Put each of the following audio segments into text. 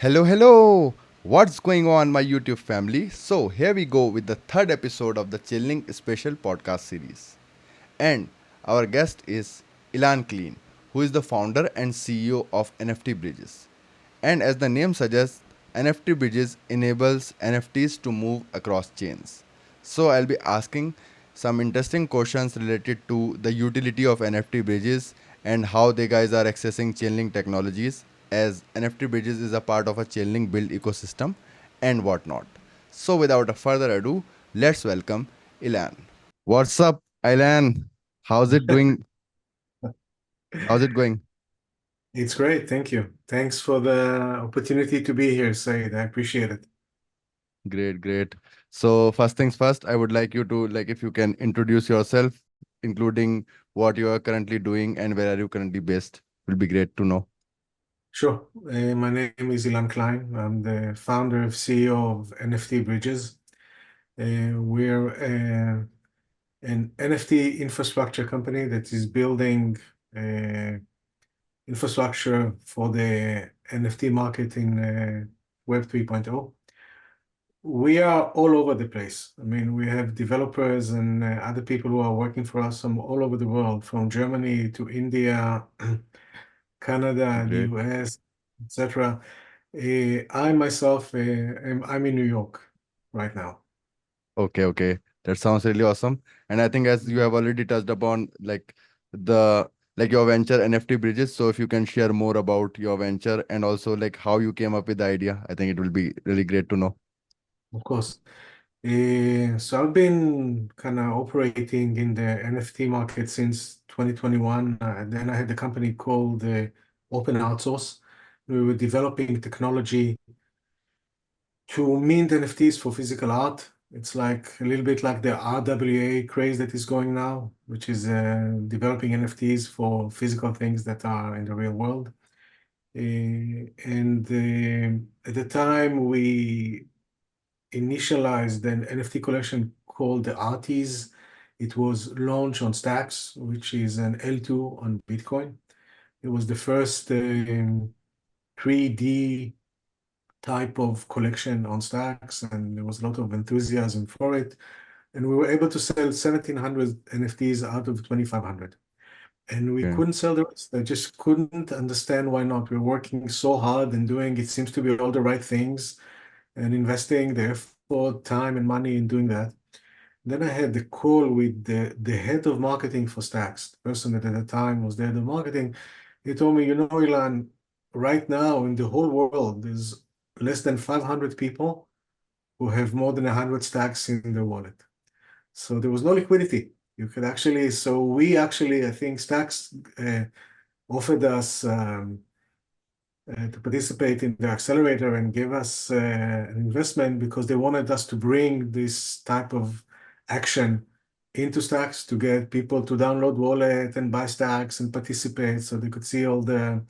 Hello, hello! What's going on, my YouTube family? So, here we go with the third episode of the Chilling Special podcast series. And our guest is Ilan Klein, who is the founder and CEO of NFT Bridges. And as the name suggests, NFT Bridges enables NFTs to move across chains. So, I'll be asking some interesting questions related to the utility of NFT bridges and how they guys are accessing chainlink technologies as NFT bridges is a part of a chainlink build ecosystem and whatnot. So without a further ado, let's welcome Ilan. What's up, Ilan? How's it doing? How's it going? It's great. Thank you. Thanks for the opportunity to be here, Said. I appreciate it. Great, great. So first things first, I would like you to if you can introduce yourself, including what you are currently doing and where are you currently based. Will be great to know. Sure. My name is Ilan Klein. I'm the founder and CEO of NFT Bridges. We're an NFT infrastructure company that is building uh, infrastructure for the NFT market in Web 3.0. We are all over the place. I mean, we have developers and other people who are working for us from all over the world, from Germany to India, Canada, the Great. US, etc. I myself, I'm in New York right now. Okay, okay. That sounds really awesome. And I think as you have already touched upon the your venture NFT bridges. So if you can share more about your venture and also how you came up with the idea, I think it will be really great to know. Of course. So I've been kind of operating in the NFT market since 2021. Then I had a company called Open Outsource. We were developing technology to mint NFTs for physical art. It's like a little bit like the RWA craze that is going now, which is developing NFTs for physical things that are in the real world. And at the time, we initialized an NFT collection called the Arties. It was launched on Stacks, which is an L2 on Bitcoin. It was the first 3D type of collection on Stacks, and there was a lot of enthusiasm for it. And we were able to sell 1,700 NFTs out of 2,500. And we Okay. couldn't sell the rest. I just couldn't understand why not. We're working so hard and doing, it seems to be all the right things and investing the effort, time, and money in doing that. Then I had the call with the head of marketing for Stacks, the person that at the time was the head of marketing. He told me, Ilan, right now in the whole world, there's less than 500 people who have more than 100 stacks in their wallet. So there was no liquidity. You could actually, so we actually, I think Stacks offered us to participate in the accelerator and give us an investment because they wanted us to bring this type of action into Stacks to get people to download wallet and buy Stacks and participate so they could see all the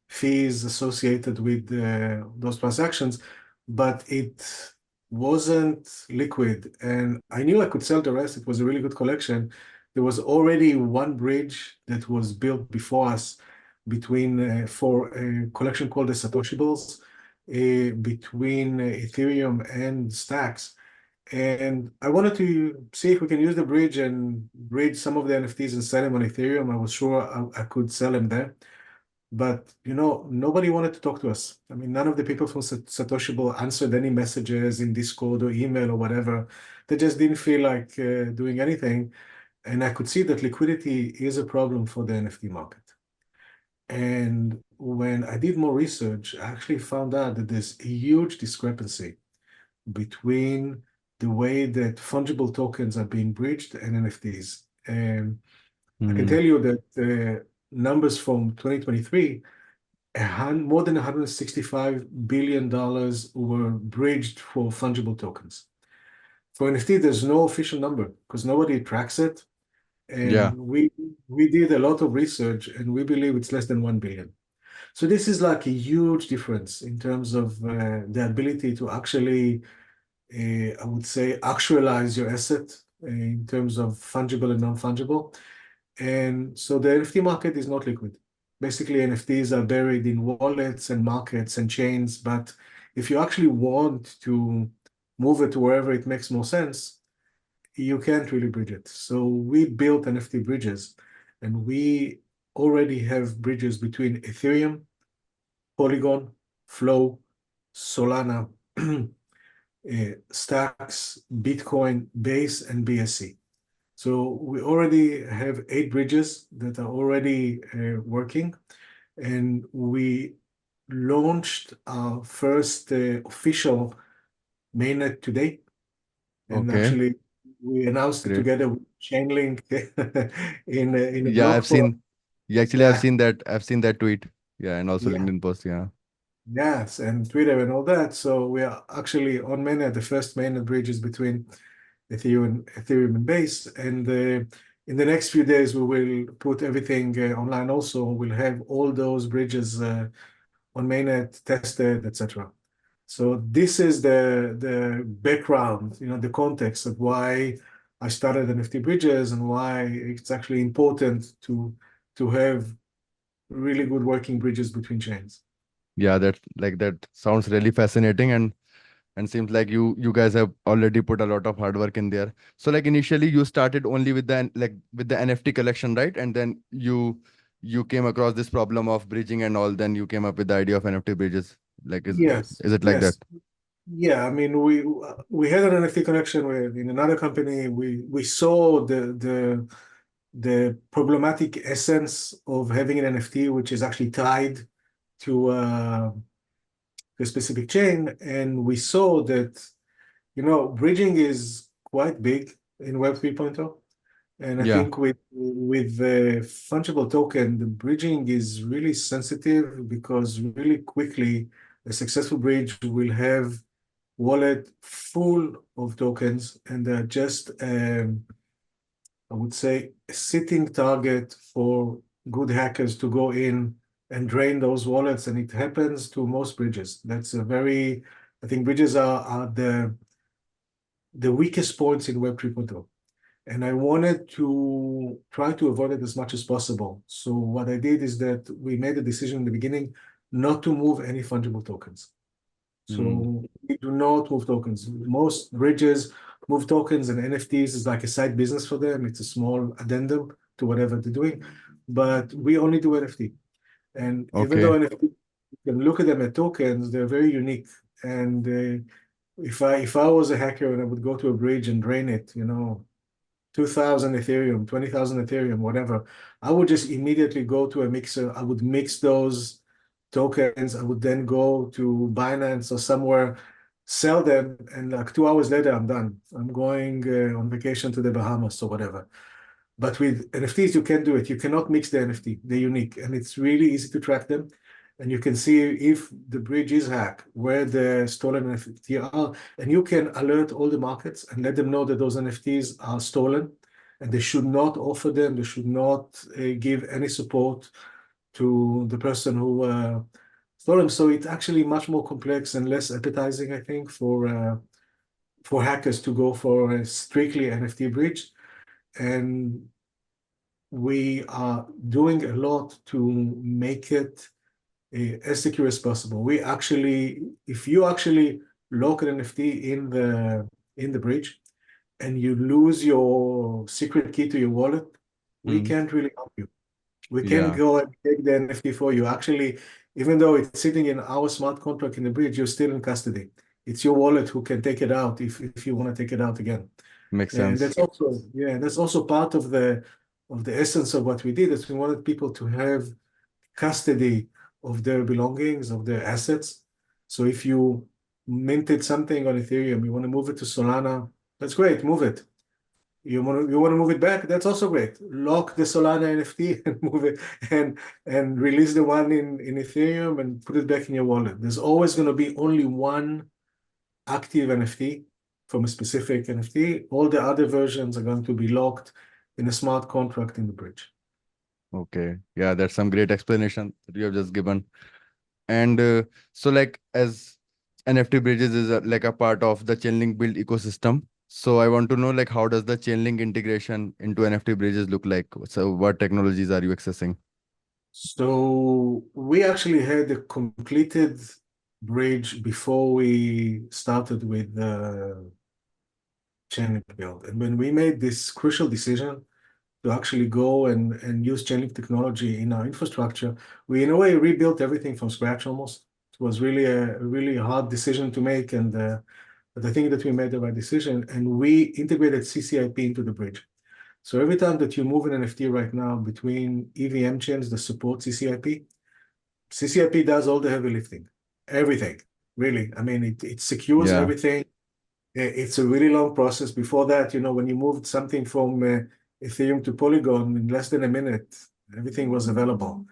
fees associated with those transactions, but it wasn't liquid. And I knew I could sell the rest. It was a really good collection. There was already one bridge that was built before us between for a collection called the Satoshibles between Ethereum and Stacks. And I wanted to see if we can use the bridge and bridge some of the NFTs and sell them on Ethereum. I was sure I could sell them there. But nobody wanted to talk to us. I mean, none of the people from Satoshiable answered any messages in Discord or email or whatever. They just didn't feel like doing anything. And I could see that liquidity is a problem for the NFT market. And when I did more research, I actually found out that there's a huge discrepancy between the way that fungible tokens are being bridged and NFTs. And I can Hmm. tell you that numbers from 2023, more than $165 billion were bridged for fungible tokens. For NFT, there's no official number because nobody tracks it. Yeah. And we did a lot of research and we believe it's less than 1 billion. So this is like a huge difference in terms of the ability to actually, I would say, actualize your asset in terms of fungible and non-fungible. And so the NFT market is not liquid. Basically, NFTs are buried in wallets and markets and chains, but if you actually want to move it to wherever it makes more sense, you can't really bridge it. So we built NFT bridges, and we already have bridges between Ethereum, Polygon, Flow, Solana, Stacks, Bitcoin, Base, and BSC. So we already have 8 bridges that are already working, and we launched our first official mainnet today. And Okay, actually, we announced it great. together with Chainlink in a Yeah, blog I've post. seen. Yeah, actually, I've Yeah, seen that. I've seen that tweet. Yeah, and also yeah, LinkedIn post. Yeah. yes, and Twitter and all that. So we are actually on mainnet. The first mainnet bridge is between Ethereum and Base, and in the next few days we will put everything online. Also, we'll have all those bridges on mainnet tested, etc. So this is the background, the context of why I started NFT Bridges and why it's actually important to have really good working bridges between chains. Yeah, that sounds really fascinating, and seems like you guys have already put a lot of hard work in there. So like initially you started only with the NFT collection, right? And then you came across this problem of bridging and all, then you came up with the idea of NFT bridges. Like Yes, is it like that? yes. Yeah, I mean, we had an NFT connection with in another company. We saw the problematic essence of having an NFT, which is actually tied to a specific chain, and we saw that bridging is quite big in Web 3.0. And I Yeah. think with the fungible token, the bridging is really sensitive because really quickly a successful bridge will have wallet full of tokens, and they're just I would say a sitting target for good hackers to go in and drain those wallets, and it happens to most bridges. That's a very I think bridges are the weakest points in Web 3.0. And I wanted to try to avoid it as much as possible. So what I did is that we made a decision in the beginning not to move any fungible tokens. Hmm. So we do not move tokens. Most bridges move tokens, and NFTs is like a side business for them. It's a small addendum to whatever they're doing, but we only do NFT. And even though Okay. NFT, you can look at them as tokens, they're very unique. And if I was a hacker and I would go to a bridge and drain it, 2,000 Ethereum, 20,000 Ethereum, whatever, I would just immediately go to a mixer. I would mix those tokens. I would then go to Binance or somewhere, sell them, and like 2 hours later, I'm done. I'm going on vacation to the Bahamas or whatever. But with NFTs, you can't do it. You cannot mix the NFT. They're unique, and it's really easy to track them. And you can see if the bridge is hacked, where the stolen NFT are, and you can alert all the markets and let them know that those NFTs are stolen, and they should not offer them. They should not give any support to the person who stole them. So it's actually much more complex and less appetizing, I think, for hackers to go for a strictly NFT bridge. And we are doing a lot to make it as secure as possible. If you actually lock an NFT in the bridge and you lose your secret key to your wallet, we Hmm. can't really help you. We can Yeah, go and take the NFT for you. Actually, even though it's sitting in our smart contract in the bridge, you're still in custody. It's your wallet who can take it out if you want to take it out again. makes And sense. that's also part of the essence of what we did, is we wanted people to have custody of their belongings, of their assets. So if you minted something on Ethereum, you want to move it to Solana, that's great, move it. You want to move it back, that's also great. Lock the Solana NFT and move it and release the one in Ethereum and put it back in your wallet. There's always going to be only one active NFT from a specific NFT. All the other versions are going to be locked in a smart contract in the bridge. Okay. Yeah, that's some great explanation that you have just given. And so like as NFT bridges is like a part of the Chainlink build ecosystem. So I want to know like how does the Chainlink integration into NFT bridges look like? So what technologies are you accessing? So we actually had a completed bridge before we started with the Chainlink build. And when we made this crucial decision to actually go and use Chainlink technology in our infrastructure, we in a way rebuilt everything from scratch almost. It was really a really hard decision to make, and but I think that we made the right decision, and we integrated CCIP into the bridge. So every time that you move an NFT right now between EVM chains that support CCIP, CCIP does all the heavy lifting, everything, really. I mean, it secures Yeah. everything. It's a really long process. Before that, when you moved something from Ethereum to Polygon in less than a minute, everything was available.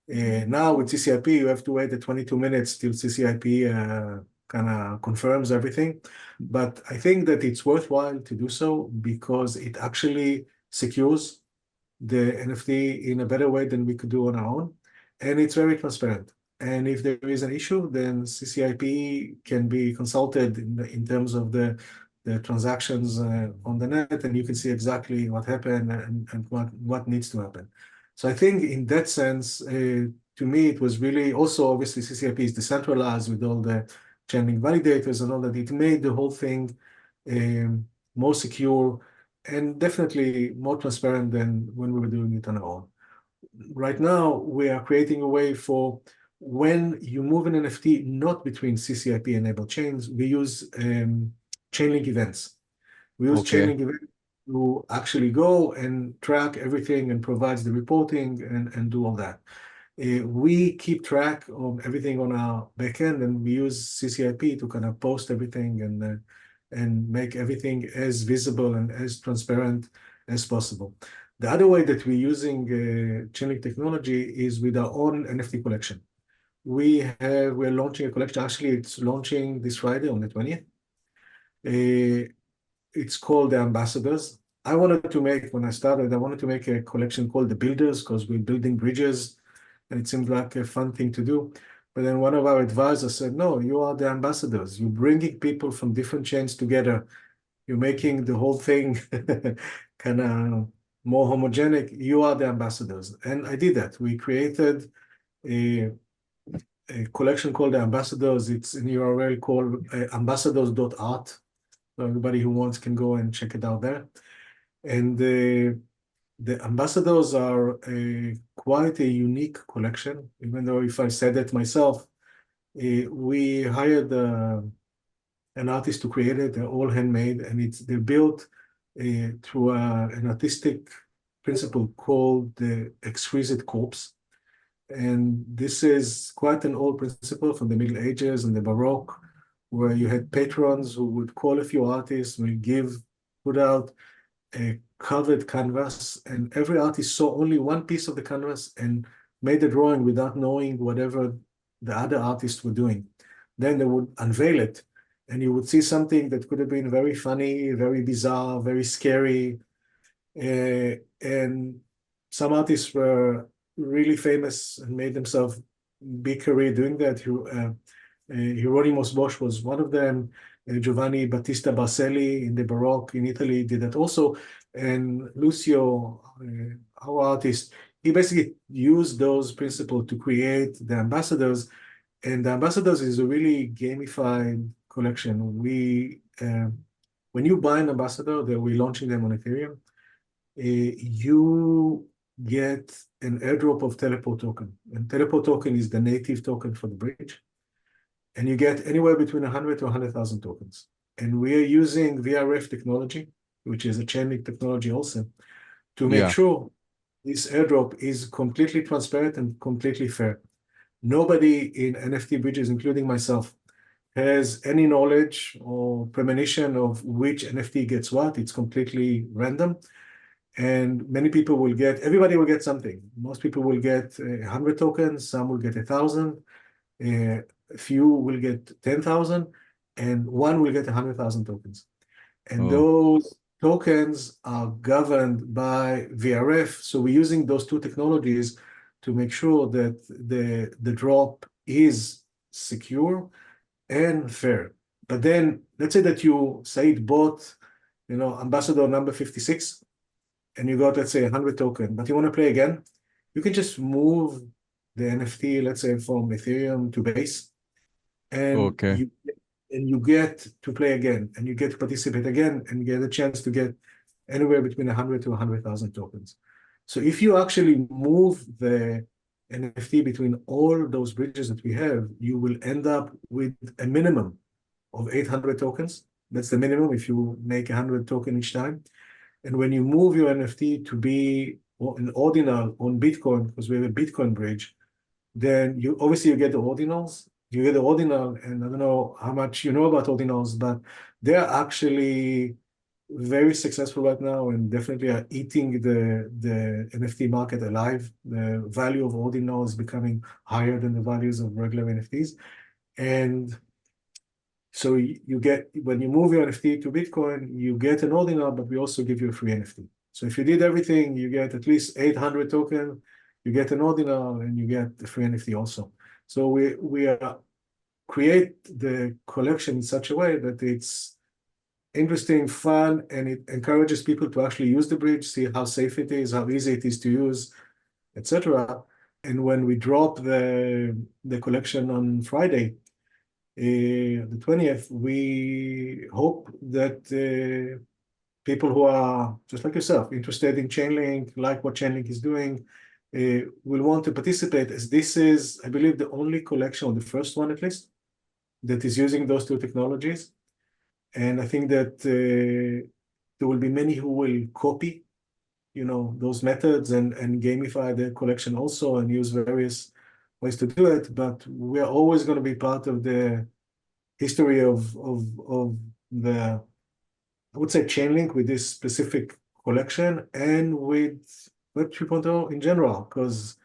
Now with CCIP, you have to wait the 22 minutes till CCIP kind of confirms everything. But I think that it's worthwhile to do so because it actually secures the NFT in a better way than we could do on our own. And it's very transparent. And if there is an issue, then CCIP can be consulted in terms of the transactions on the net, and you can see exactly what happened and what needs to happen. So I think in that sense, to me, it was really also obviously CCIP is decentralized with all the chaining validators and all that. It made the whole thing more secure and definitely more transparent than when we were doing it on our own. Right now, we are creating a way for when you move an NFT not between CCIP-enabled chains, we use Chainlink events. We use Okay. Chainlink events to actually go and track everything and provides the reporting and do all that. We keep track of everything on our backend, and we use CCIP to kind of post everything and make everything as visible and as transparent as possible. The other way that we're using Chainlink technology is with our own NFT collection. We're launching a collection. Actually, it's launching this Friday on the 20th. It's called the Ambassadors. When I started, I wanted to make a collection called the Builders because we're building bridges and it seemed like a fun thing to do. But then one of our advisors said, no, you are the ambassadors. You're bringing people from different chains together. You're making the whole thing kind of more homogenic. You are the ambassadors. And I did that. We created a, a collection called the Ambassadors. It's an URL called ambassadors.art. So everybody who wants can go and check it out there. And the ambassadors are quite a unique collection, even though if I said that myself, we hired an artist to create it. They're all handmade, and they're built through an artistic principle called the exquisite corpse. And this is quite an old principle from the Middle Ages and the Baroque, where you had patrons who would call a few artists, put out a covered canvas, and every artist saw only one piece of the canvas and made the drawing without knowing whatever the other artists were doing. Then they would unveil it, and you would see something that could have been very funny, very bizarre, very scary. And some artists were really famous and made themselves big career doing that. Hieronymus Bosch was one of them. Giovanni Battista Barselli in the Baroque in Italy did that also. And Lucio, our artist, he basically used those principles to create the ambassadors. And the ambassadors is a really gamified collection. When you buy an ambassador, that we're launching them on Ethereum, you get an airdrop of teleport token. And teleport token is the native token for the bridge. And you get anywhere between 100 to 100,000 tokens. And we are using VRF technology, which is a Chainlink technology also, to make Yeah. sure this airdrop is completely transparent and completely fair. Nobody in NFT bridges, including myself, has any knowledge or premonition of which NFT gets what. It's completely random. And everybody will get something. Most people will get 100 tokens, some will get 1,000. A few will get 10,000, and one will get 100,000 tokens. And Oh. those tokens are governed by VRF. So we're using those two technologies to make sure that the drop is secure and fair. But then let's say that you say it bought, ambassador number 56, and you got, let's say, 100 token, but you want to play again, you can just move the NFT, let's say from Ethereum to Base, and Okay. you get to play again, and you get to participate again, and get a chance to get anywhere between 100 to 100,000 tokens. So if you actually move the NFT between all those bridges that we have, you will end up with a minimum of 800 tokens. That's the minimum if you make 100 token each time. And when you move your NFT to be an ordinal on Bitcoin, because we have a Bitcoin bridge, then you obviously you get the ordinals. You get the ordinal, and I don't know how much you know about ordinals, but they're actually very successful right now and definitely are eating the NFT market alive. The value of ordinal is becoming higher than the values of regular NFTs. And so you get, when you move your NFT to Bitcoin, you get an ordinal, but we also give you a free NFT. So if you did everything, you get at least 800 token, you get an ordinal, and you get the free NFT also. So we create the collection in such a way that it's interesting, fun, and it encourages people to actually use the bridge, see how safe it is, how easy it is to use, etc. And when we drop the collection on Friday, the 20th, we hope that people who are just like yourself, interested in Chainlink, like what Chainlink is doing, will want to participate, as this is, I believe, the only collection, or the first one at least, that is using those two technologies. And I think that there will be many who will copy, those methods and gamify the collection also and use various ways to do it. But we are always going to be part of the history of the, I would say, Chainlink with this specific collection and with Web 3.0 in general, because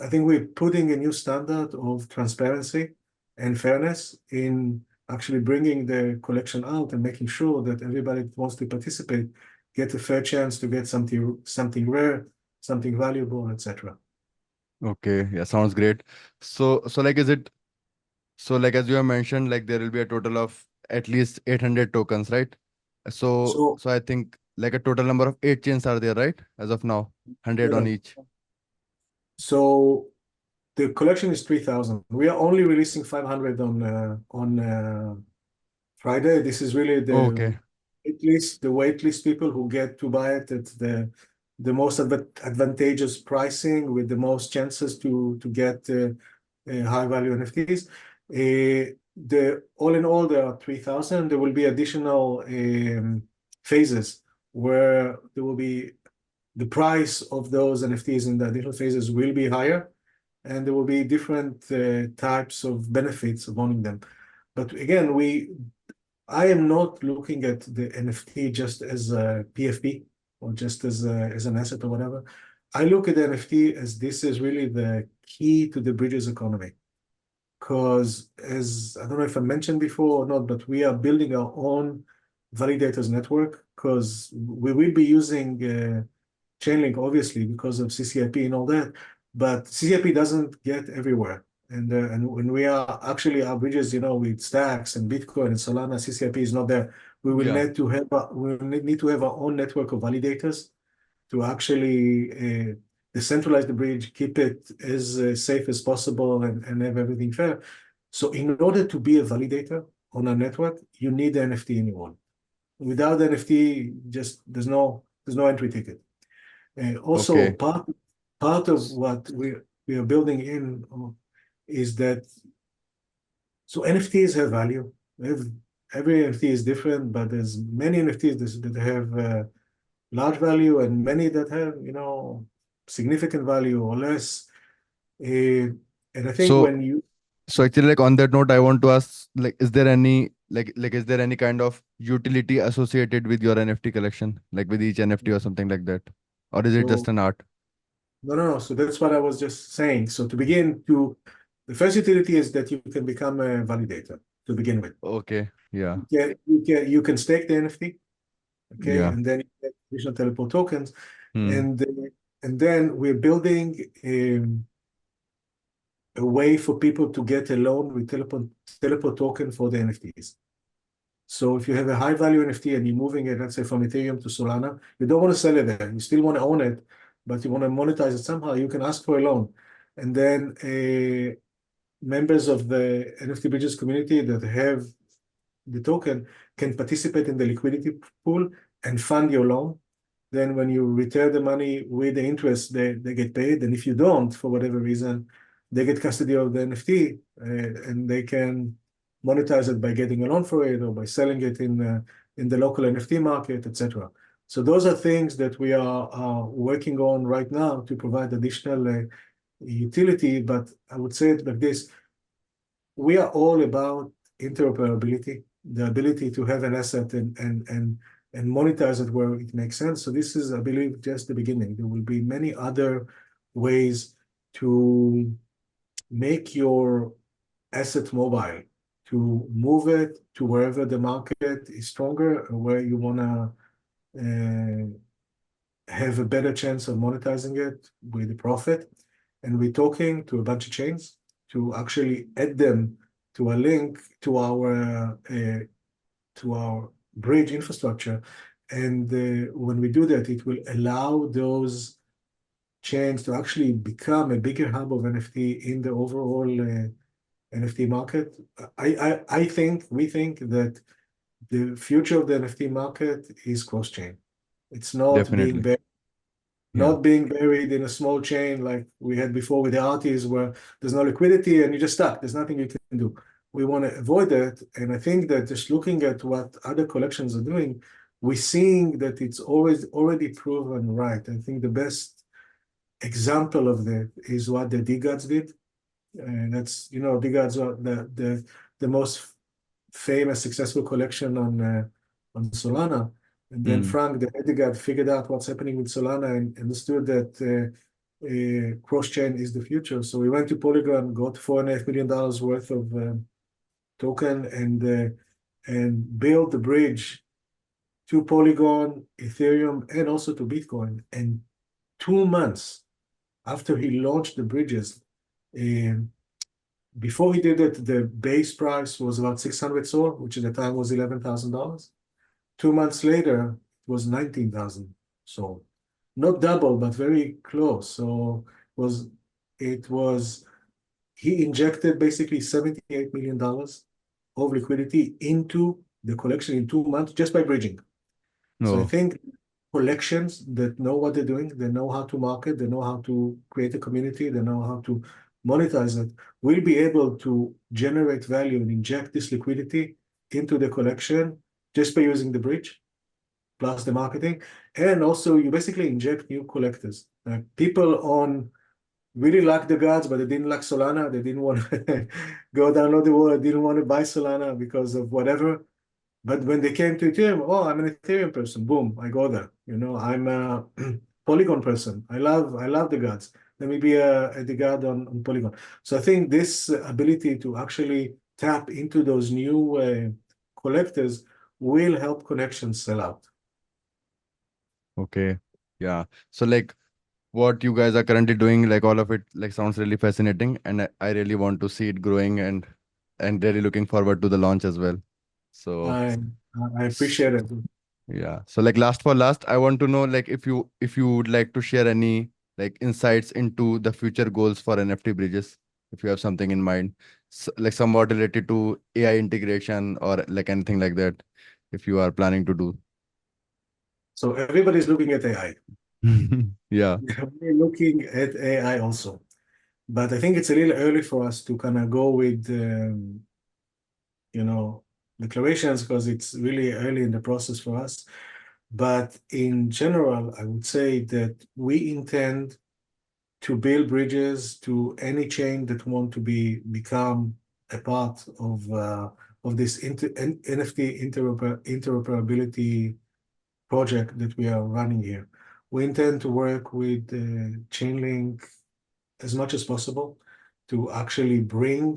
I think we're putting a new standard of transparency and fairness in actually bringing the collection out and making sure that everybody that wants to participate get a fair chance to get something rare, something valuable, etc. Okay. Yeah, sounds great. So like, as you have mentioned, like there will be a total of at least 800 tokens, right? So So, so I think like a total number of 8 chains are there, right? As of now, 100 on no, each. so the collection is 3,000. We are only releasing 500 on Friday. This is really Okay. the wait list people who get to buy it at the most advantageous pricing with the most chances to get high value NFTs. The all in all, there are 3,000. There will be additional phases where there will be the price of those NFTs in the additional phases will be higher, and there will be different types of benefits of owning them. But again, I am not looking at the NFT just as a PFP or just as an asset or whatever. I look at the NFT as this is really the key to the bridges economy. Because as I don't know if I mentioned before or not, but we are building our own validators network because we will be using Chainlink, obviously, because of CCIP and all that, but CCIP doesn't get everywhere. And when we are actually our bridges, with Stacks and Bitcoin and Solana, CCIP is not there. Yeah. We will need to have our own network of validators to actually decentralize the bridge, keep it as safe as possible, and have everything fair. So in order to be a validator on a network, you need the NFT in your wallet. Without the NFT, just there's no entry ticket. Also, Okay. part of what we are building in is that NFTs have value. Every NFT is different, but there's many NFTs that have large value and many that have, significant value or less. And I think So when you so actually, like on that note, I want to ask, like, is there any is there any kind of utility associated with your NFT collection, like with each NFT or something like that, or is it just so an art? no, no, no. So that's what I was just saying. So the first utility is that you can become a validator to begin with. Okay. Yeah. You can stake the NFT, okay, Yeah. and then you get additional teleport tokens, Hmm. and then we're building a way for people to get a loan with teleport token for the NFTs. So if you have a high value NFT and you're moving it, let's say from Ethereum to Solana, you don't want to sell it there. You still want to own it, but you want to monetize it somehow, you can ask for a loan. And then members of the NFT Bridges community that have the token can participate in the liquidity pool and fund your loan. Then when you return the money with the interest, they get paid. And if you don't, for whatever reason, they get custody of the NFT and they can monetize it by getting a loan for it or by selling it in the local NFT market, etc. So those are things that we are working on right now to provide additional utility. But I would say it like this: we are all about interoperability, the ability to have an asset and monetize it where it makes sense. So this is, I believe, just the beginning. There will be many other ways to make your asset mobile, to move it to wherever the market is stronger, where you want to have a better chance of monetizing it with a profit. And we're talking to a bunch of chains to actually add them to a link to our bridge infrastructure. And when we do that, it will allow those chains to actually become a bigger hub of NFT in the overall NFT market. We think that the future of the NFT market is cross-chain. It's not being Definitely. Yeah. not being buried in a small chain like we had before with the artists where there's no liquidity and you're just stuck. There's nothing you can do. We want to avoid that. And I think that just looking at what other collections are doing, we're seeing that it's always already proven right. I think the best example of that is what the DeGods did. And that's, DeGods are the most famous, successful collection on Solana. And then Mm. Frank, the Edegard, figured out what's happening with Solana and understood that cross-chain is the future. So we went to Polygon, got $4.5 million worth of token, and built the bridge to Polygon, Ethereum, and also to Bitcoin. And 2 months after he launched the bridges, um, before he did it, the base price was about 600 SOL, which at the time was $11,000. 2 months later, it was 19,000 SOL. Not double, but very close. So it was he injected basically $78 million of liquidity into the collection in 2 months just by bridging. So I No. think collections that know what they're doing, they know how to market, they know how to create a community, they know how to monetize it, will be able to generate value and inject this liquidity into the collection just by using the bridge plus the marketing. And also you basically inject new collectors. People on really like the gods, but they didn't like Solana. They didn't want to go download the wallet, didn't want to buy Solana because of whatever. But when they came to Ethereum, oh, I'm an Ethereum person. Boom, I go there. I'm a Polygon person. I love the gods. Let me be the god on Polygon. So I think this ability to actually tap into those new collectors will help connections sell out. Okay. Yeah. So like what you guys are currently doing, like all of it, like sounds really fascinating, and I really want to see it growing and really looking forward to the launch as well. So I I s- appreciate it. yeah. So like last for last, I want to know like if you would like to share any like insights into the future goals for NFT bridges, if you have something in mind, like somewhat related to AI integration or like anything like that, if you are planning to do. So everybody's looking at AI. Yeah. We're looking at AI also. But I think it's a little early for us to kind of go with you know, declarations because it's really early in the process for us. But in general, I would say that we intend to build bridges to any chain that want to become a part of this NFT interoperability project that we are running here. We intend to work with Chainlink as much as possible to actually bring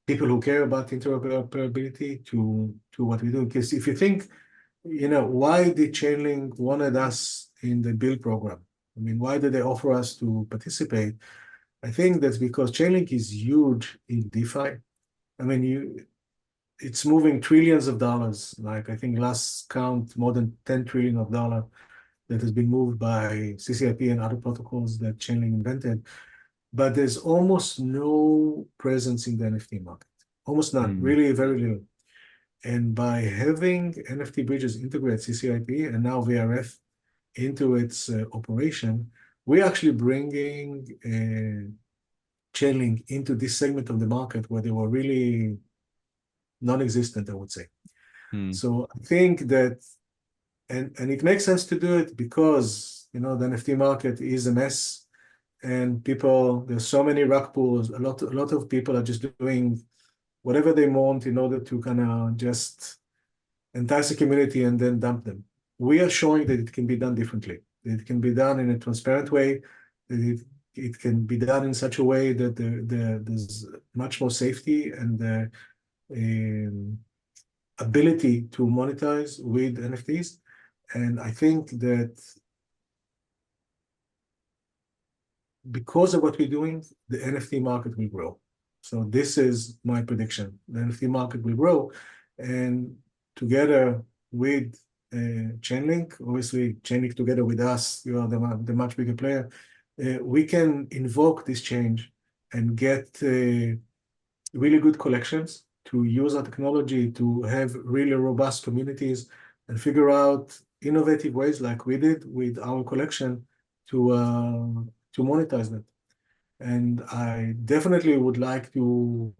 people who care about interoperability to what we do. Because if you think, why did Chainlink wanted us in the build program? I mean, why did they offer us to participate? I think that's because Chainlink is huge in DeFi. I mean, it's moving trillions of dollars. Like I think last count, more than 10 trillion of dollar that has been moved by CCIP and other protocols that Chainlink invented, but there's almost no presence in the NFT market. Almost none, Hmm. really very little. And by having NFT bridges integrate CCIP and now VRF into its operation, we're actually bringing Chainlink into this segment of the market where they were really non-existent, I would say. Hmm. So I think that, and it makes sense to do it because, you know, the NFT market is a mess and there's so many rug pulls. A lot of people are just doing whatever they want in order to kind of just entice the community and then dump them. We are showing that it can be done differently. It can be done in a transparent way. It can be done in such a way that there's much more safety and um, ability to monetize with NFTs. And I think that because of what we're doing, the NFT market will grow. So this is my prediction. The NFT market will grow, and together with Chainlink, obviously Chainlink together with us, you are the much bigger player. We can invoke this change and get really good collections to use our technology to have really robust communities and figure out innovative ways like we did with our collection to monetize that. And I definitely would like to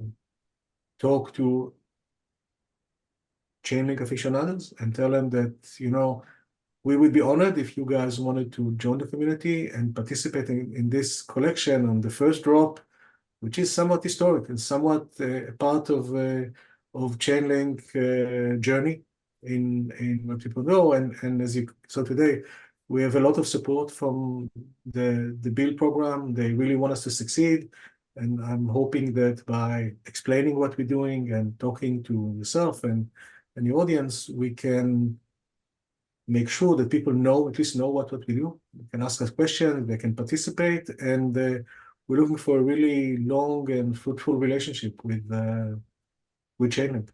talk to Chainlink aficionados and tell them that, you know, we would be honored if you guys wanted to join the community and participate in this collection on the first drop, which is somewhat historic and somewhat a part of Chainlink journey in what people know. And as you saw today, we have a lot of support from the build program. They really want us to succeed. And I'm hoping that by explaining what we're doing and talking to yourself and the audience, we can make sure that people know, at least know what we do. They can ask us questions, they can participate, and we're looking for a really long and fruitful relationship with Chainlink.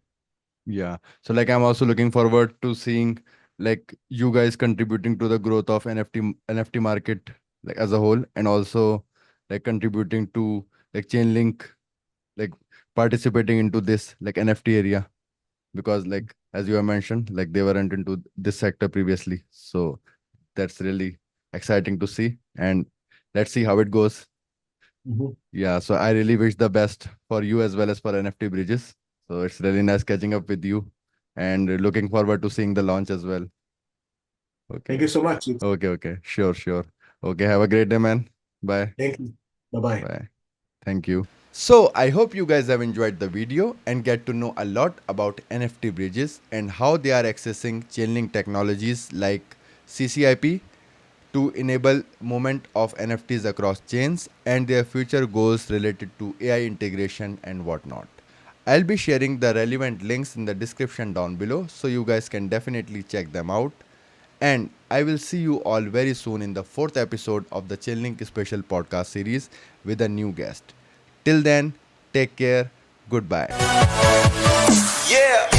Yeah. So like I'm also looking forward to seeing like you guys contributing to the growth of NFT market like as a whole, and also like contributing to like Chainlink, like participating into this like NFT area, because like as you have mentioned, like they weren't into this sector previously. So that's really exciting to see, and let's see how it goes. Mhm. Yeah, so I really wish the best for you as well as for NFT Bridges. So it's really nice catching up with you, and looking forward to seeing the launch as well. Thank Okay. you so much. Okay, okay. Sure, sure. Okay, have a great day, man. Bye. Thank you. Bye-bye. Bye. Thank you. So, I hope you guys have enjoyed the video and get to know a lot about NFT bridges and how they are accessing Chainlink technologies like CCIP to enable movement of NFTs across chains and their future goals related to AI integration and whatnot. I'll be sharing the relevant links in the description down below so you guys can definitely check them out. And I will see you all very soon in the fourth episode of the Chillink Special Podcast series with a new guest. Till then, take care. Goodbye. Yeah.